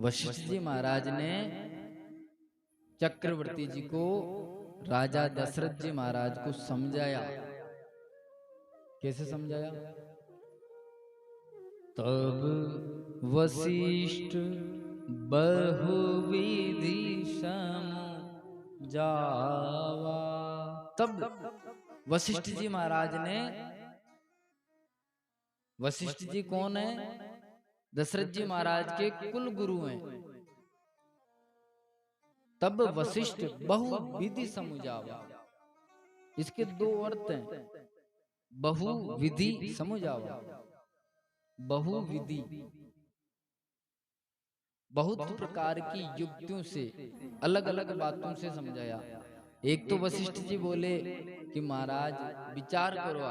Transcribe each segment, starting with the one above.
वशिष्ठ जी महाराज ने चक्रवर्ती जी को, राजा दशरथ जी महाराज को समझाया। कैसे समझाया? तब वशिष्ठ बहुविधि समझावा। तब वशिष्ठ जी महाराज ने, वशिष्ठ जी कौन है? दशरथ जी महाराज के कुल गुरु हैं। तब वशिष्ठ बहुविधि समझावा। इसके दो अर्थ हैं, बहुविधि समझावा। बहुविधि बहुत प्रकार की युक्तियों से, अलग अलग बातों से समझाया। एक तो वशिष्ठ जी बोले कि महाराज विचार करो,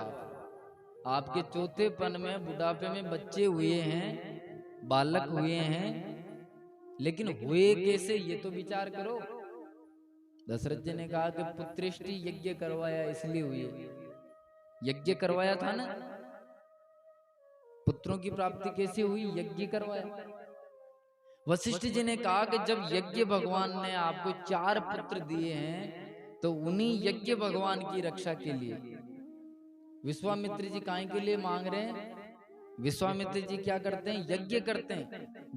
आपके चौथेपन में, बुढ़ापे में बच्चे हुए हैं, बालक हुए हैं, लेकिन हुए कैसे ये तो विचार करो। दशरथ जी ने कहा कि पुत्रेष्टि यज्ञ करवाया इसलिए हुए। यज्ञ करवाया था ना, पुत्रों की प्राप्ति कैसे हुई? यज्ञ करवाया। वशिष्ठ जी ने कहा कि जब यज्ञ भगवान ने आपको 4 पुत्र दिए हैं, तो उन्हीं यज्ञ भगवान की रक्षा के लिए विश्वामित्र जी काहे के लिए मांग रहे हैं? विश्वामित्र जी क्या करते हैं? यज्ञ करते हैं।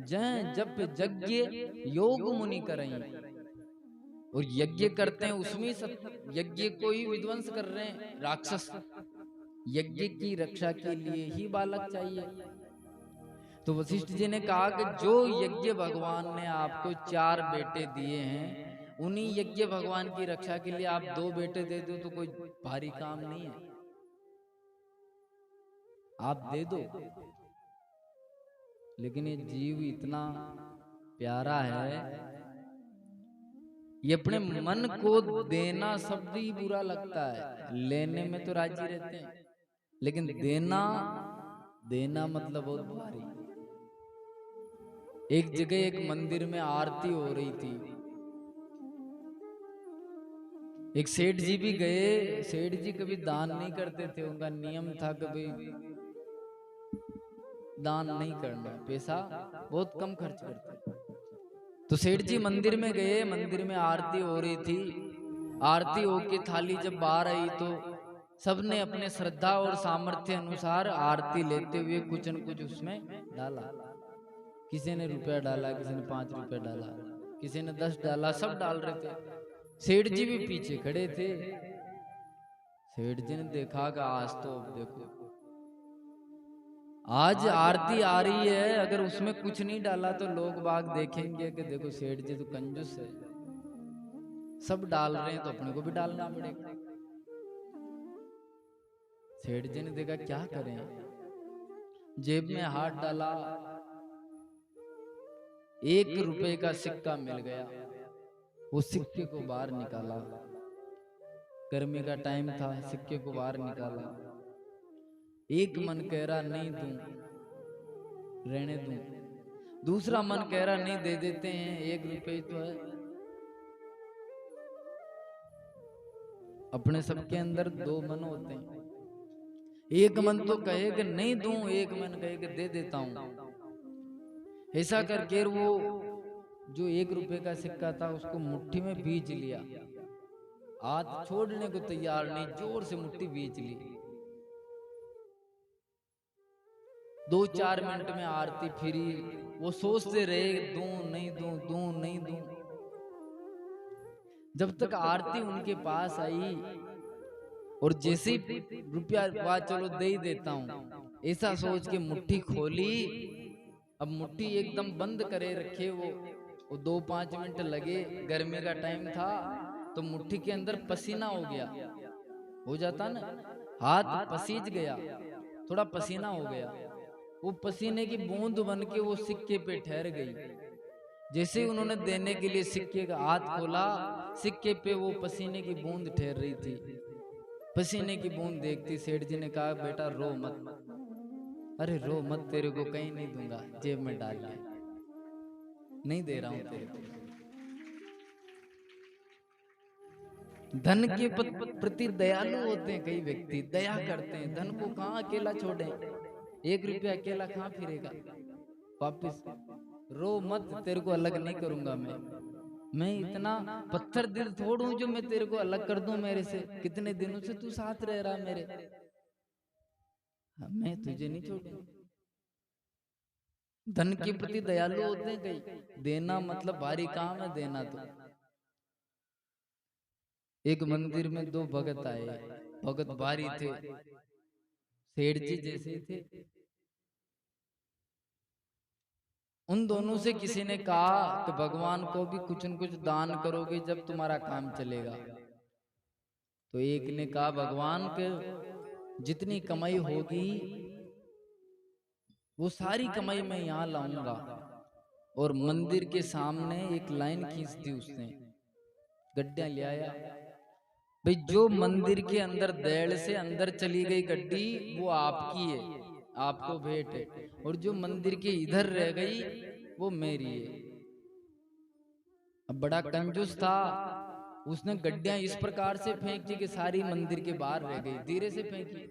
जय जप यज्ञ योग मुनि करें, और यज्ञ करते हैं उसमें यज्ञ को ही विध्वंस कर रहे हैं राक्षस। यज्ञ की रक्षा के लिए ही बालक चाहिए। तो वशिष्ठ जी ने कहा कि जो यज्ञ भगवान ने आपको 4 बेटे दिए हैं, उन्हीं यज्ञ भगवान की रक्षा के लिए आप 2 बेटे दे दो तो कोई भारी काम नहीं है, आप दे दो। लेकिन ये जीव इतना प्यारा है, ये अपने मन को देना सब भी बुरा लगता है। लेने में तो राजी रहते हैं, लेकिन देना मतलब बहुत भारी। एक जगह एक मंदिर में आरती हो रही थी, एक सेठ जी भी गए। सेठ जी कभी दान नहीं करते थे, उनका नियम था कभी दान नहीं करना, पैसा बहुत कम खर्च करते। तो सेठ जी मंदिर में गए, मंदिर में आरती हो रही थी। आरती होके थाली जब बाहर आई तो सबने अपने श्रद्धा और सामर्थ्य अनुसार आरती लेते हुए कुछ न कुछ उसमें डाला। किसी ने रुपया डाला, किसी ने 5 रुपया डाला, किसी ने 10 डाला, सब डाल रहे थे। सेठ जी भी पीछे खड़े थे। सेठ जी ने देखा कि आज तो देखो, आज आरती आ रही है, अगर उसमें कुछ नहीं डाला तो लोग बाग देखेंगे कि देखो सेठ जी तो कंजूस है, सब डाल रहे हैं तो अपने को भी डालना पड़ेगा। सेठ जी ने देखा क्या करें, जेब में हाथ डाला, 1 रुपए का सिक्का मिल गया। वो सिक्के को बाहर निकाला, गर्मी का टाइम था, सिक्के को बाहर निकाला। एक मन कह रहा नहीं दूं, रहने दूं। दूसरा मन कह रहा नहीं, दे देते हैं, 1 रुपए तो है। अपने सबके अंदर 2 मन होते हैं। एक मन तो कहे कि नहीं दूं, एक मन कहे कि दे देता हूं। ऐसा करके वो जो 1 रुपए का सिक्का था उसको मुट्ठी में बीच लिया, हाथ छोड़ने को तैयार नहीं, जोर से मुट्ठी बीच ली। 2-4 मिनट में आरती फिरी, वो सोचते रहे दूं नहीं दूं, दूं नहीं दूं। जब तक आरती उनके पास आई और जैसे रुपया हुआ चलो दे ही देता हूं, ऐसा सोच के मुट्ठी खोली। अब मुट्ठी एकदम बंद करे रखे वो 2-5 मिनट लगे, गर्मी का टाइम था तो मुट्ठी के अंदर पसीना हो गया, हो जाता ना, हाथ पसीज गया, थोड़ा पसीना हो गया। वो पसीने की बूंद बन के वो सिक्के पे ठहर गई। जैसे ही उन्होंने देने के लिए सिक्के का हाथ खोला, सिक्के पे वो पसीने की बूंद ठहर रही थी। पसीने की बूंद देखती सेठ जी ने कहा बेटा रो मत। अरे रो मत, तेरे को कहीं नहीं दूंगा, जेब में डाल ले, नहीं दे रहा हूं तेरे को। धन के प्रति दयालु होते हैं कई व्यक्ति, दया करते हैं, धन को कहां अकेला छोड़ें। 1 रुपया अकेला कहां फिरेगा, वापिस रो मत, तेरे को अलग नहीं करूंगा मैं इतना पत्थर दिल थोड़ू जो मैं तेरे को अलग कर दूं मेरे से। कितने दिनों से तू साथ रह रहा मेरे, मैं तुझे नहीं छोड़ूंगा। धन के प्रति दयालु होते हैं कई, देना मतलब भारी काम है देना। तो एक मंदिर में दो भगत आए, भगत भारी थे, सेठ जी जैसे थे। उन दोनों से किसी ने कहा कि भगवान को भी कुछ न कुछ दान करोगे जब तुम्हारा काम चलेगा। तो एक ने कहा भगवान के जितनी कमाई होगी वो सारी कमाई मैं यहाँ लाऊंगा। और मंदिर के सामने एक लाइन खींच दी उसने, गड्ढा ले आया। भाई जो मंदिर के अंदर देड़ से अंदर चली गई गड्डी वो आपकी है, आपको भेंट है। और जो मंदिर के इधर रह गई वो मेरी है। अब बड़ा कंजूस था, उसने गड्डियां इस प्रकार से फेंकी कि सारी मंदिर के बाहर रह गई। धीरे से फेंकी,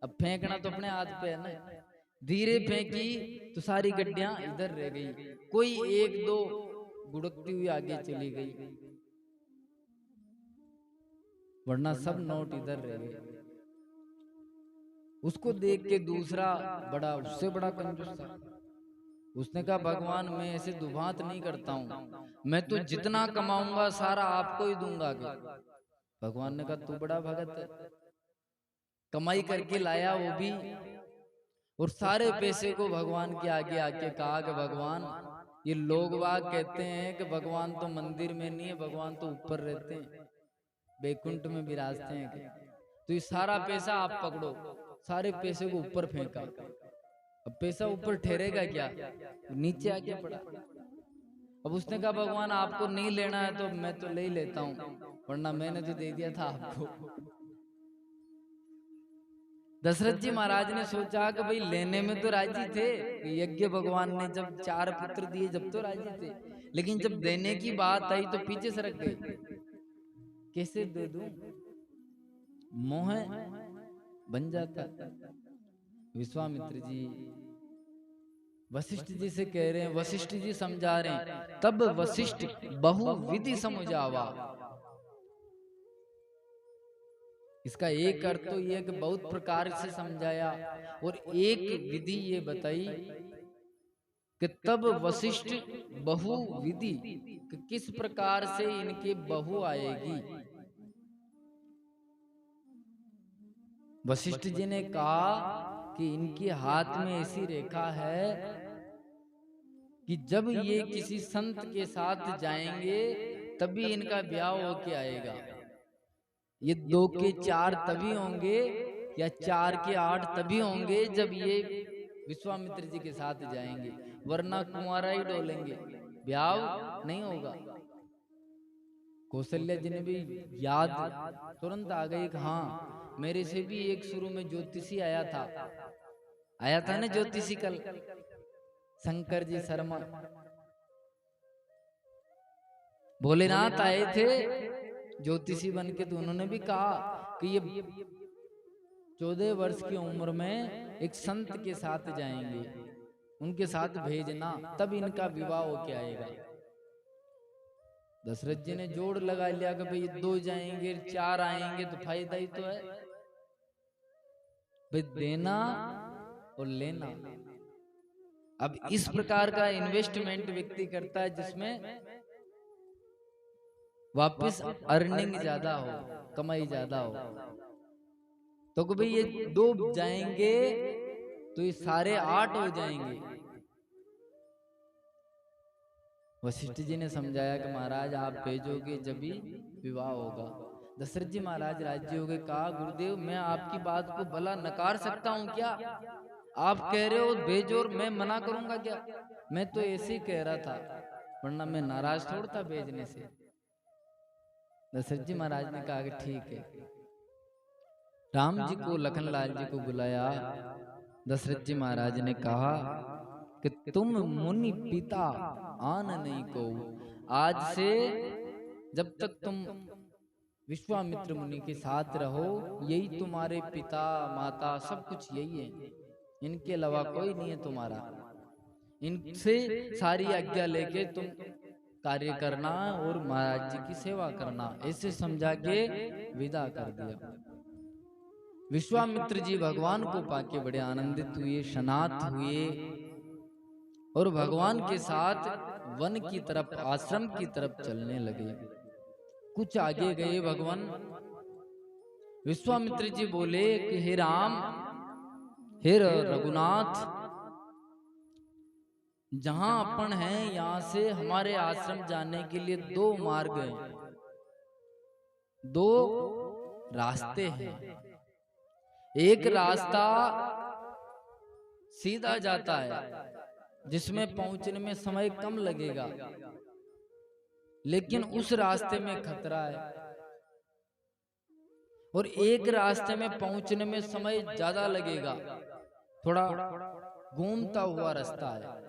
अब फेंकना तो अपने हाथ पे है ना। धीरे फेंकी तो सारी गड्डियां इधर रह गई, कोई एक दो गुड़कती हुई आगे चली गई, वरना सब नोट इधर रह गए। उसको देख के दूसरा बड़ा उससे बड़ा कंजूस था, उसने कहा भगवान मैं ऐसे दुभात नहीं करता हूँ, मैं तो जितना कमाऊंगा सारा आपको ही दूंगा। भगवान ने कहा तू बड़ा भगत है, कमाई करके लाया वो भी, और सारे पैसे को भगवान के आगे आके कहा कि भगवान ये लोग वाग कहते हैं कि भगवान तो मंदिर में नहीं है, भगवान तो ऊपर रहते हैं, बैकुंठ में विराजते हैं। तो ये सारा पैसा आप पकड़ो। सारे पैसे को ऊपर फेंका। अब पैसा ऊपर ठहरेगा क्या, नीचे आके पड़ा। अब उसने कहा भगवान आपको नहीं लेना है तो मैं तो ले ही लेता हूँ, वरना मैंने तो दे दिया था आपको। दशरथ जी महाराज ने सोचा कि भाई लेने में तो राजी थे, यज्ञ भगवान ने जब 4 पुत्र दिए जब तो राजी थे, लेकिन जब देने की बात आई तो पीछे सरक गए। कैसे दे दूं, मोह बन जाता। विश्वामित्र जी वशिष्ठ जी से कह रहे हैं, वशिष्ठ जी समझा रहे हैं, तब वशिष्ठ बहुविधि समझावा। इसका एक अर्थ तो यह कि बहुत प्रकार से समझाया, और एक विधि ये बताई कि तब वशिष्ठ बहुविधि, कि किस प्रकार से इनके बहु आएगी। वशिष्ठ जी ने कहा कि इनके हाथ में ऐसी रेखा है कि जब ये किसी संत के साथ जाएंगे तभी इनका ब्याह होके आएगा। ये 2 के 4 तभी होंगे या 4 के 8 तभी होंगे जब ये विश्वामित्र जी के साथ जाएंगे, वरना कुंवारा ही डोलेंगे, ब्याह नहीं होगा। कौशल्या जी ने भी याद तुरंत आ गई कि हाँ मेरे से भी एक शुरू में ज्योतिषी आया था ना ज्योतिषी कल, शंकर जी शर्मा भोलेनाथ आए थे ज्योतिषी बन के। तो उन्होंने भी कहा कि ये 14 वर्ष की उम्र में एक संत के साथ जाएंगे, उनके साथ भेजना तब इनका विवाह होके आएगा। दशरथ जी ने जोड़ लगा लिया कि भाई 2 जाएंगे 4 आएंगे तो फायदा ही तो है, भाई देना और लेना। अब इस प्रकार का इन्वेस्टमेंट व्यक्ति करता है जिसमें वापस अर्निंग ज्यादा हो, कमाई ज्यादा हो। तो भाई ये 2 जाएंगे तो ये सारे 8 हो जाएंगे। वशिष्ठ जी ने समझाया कि महाराज आप भेजोगे जब भी विवाह होगा। दशरथ जी महाराज राजी हो गए। कहा गुरुदेव मैं आपकी बात को भला नकार सकता हूँ क्या, आप कह रहे हो भेजो और मैं मना करूंगा क्या, मैं तो ऐसे ही कह रहा था, वरना मैं नाराज थोड़ा था भेजने से। दशरथ जी महाराज ने कहा कि ठीक है। राम जी को लखनलाल जी को बुलाया। दशरथ जी महाराज ने कहा कि तुम मुनि पिता आन नहीं को, आज से जब तक तुम विश्वामित्र मुनि के साथ रहो यही तुम्हारे पिता माता सब कुछ यही है, इनके अलावा कोई नहीं है तुम्हारा। इनसे सारी आज्ञा लेके तुम कार्य करना और महाराज जी की सेवा करना, ऐसे समझा के विदा कर दिया। विश्वामित्र जी भगवान को पाके बड़े आनंदित हुए, शनात हुए और भगवान के साथ वन की तरफ, आश्रम की तरफ चलने लगे। कुछ आगे गए भगवान विश्वामित्र जी बोले कि हे राम, हे रघुनाथ, जहां अपन हैं यहां से हमारे आश्रम जाने के लिए दो मार्ग हैं, दो रास्ते हैं। एक रास्ता सीधा जाता है जिसमें पहुंचने में समय कम लगेगा, लेकिन उस रास्ते में खतरा है। और एक रास्ते में पहुंचने में समय ज्यादा लगेगा, थोड़ा घूमता हुआ रास्ता है,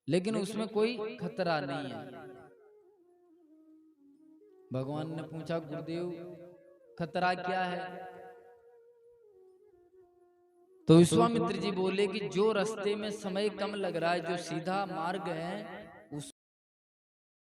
लेकिन उसमें कोई खतरा नहीं है। भगवान ने पूछा, गुरुदेव खतरा क्या है? तो विश्वामित्र जी बोले कि जो रास्ते में समय कम लग रहा है, जो सीधा मार्ग है,